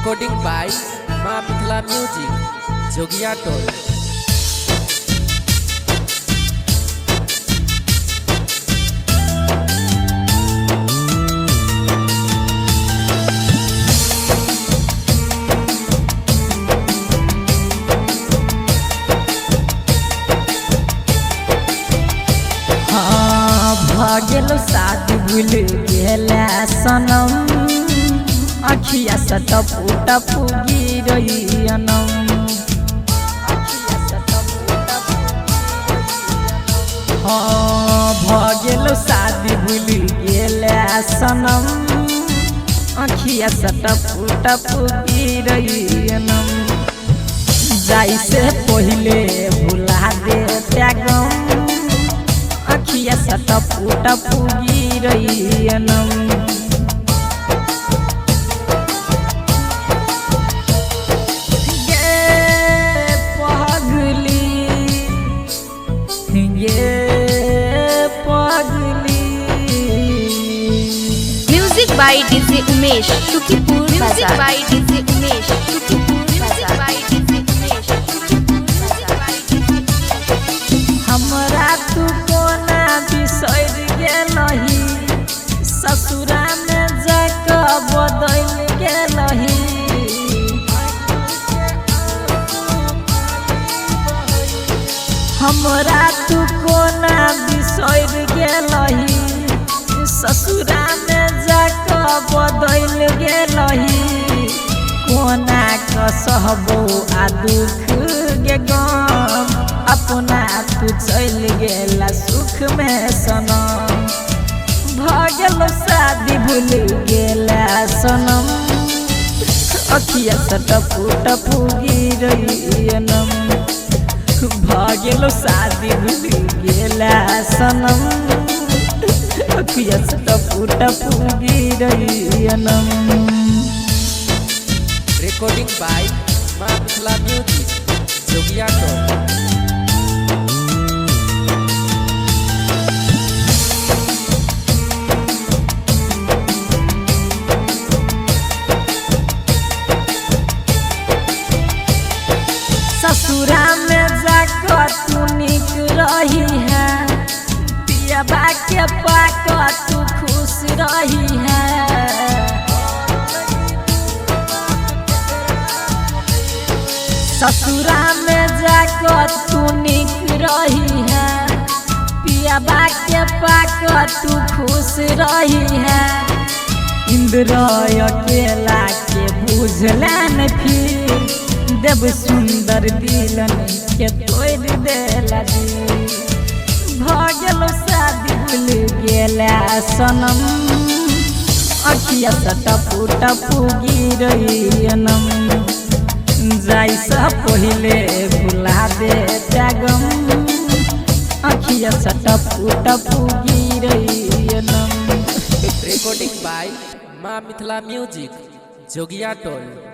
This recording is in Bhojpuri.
रिकॉर्डिंग बाय माँ मिथिला म्यूजिक जोगिया टोल। भागेलो शादी भूल गेला सनम अखिया से टपू टपू गिरइयनम। हाँ भागेलो शादी भूल गेला सनम अखिया से टपू टपू गिरइयनम। जाई से पहले भुला दे त्यागम अखिया से टपू टपू गिरइयनम। Music by DJ Umesh Sukhipur music by DJ Umesh Sukhipur music by DJ Umesh हमरा तू कोना बिसर गेलही ससुरा में जाके बदल गेलही। हमरा तू कोना बिसर गेलही ससुरा में जाके बदल गेलही। कोना कसहबो आ दुख गे गम अपना तू चल गेला सुख में सनम। भगल शादी भूल गेला सनम अखिया से टपू टपू गिरइयनम। भगल शादी भूल गेला सनम अखिया से टपू टपू गिरइयनम। रिकॉर्डिंग बाय माँ मिथिला म्यूजिक जोगिया टोल। ससुरा में जाकर तू निक रही है पियबा के पाकर तू खुश रही है। ससुरा में जाकर तू निक रही है पियबा के पाकर तू खुश रही है। इंद्र अकेला के बुझला न फिर देव सुंदर दिलन के तोड़ देला दिल। भगल शादी भूल गेला सनम अखिया से टपू टपू गिरइयनम। जाई से पहले भुला दे त्यागम अखिया से टपू टपू गिरइयनम। रिकॉर्डिंग बाय माँ मिथिला म्यूजिक जोगिया टोल।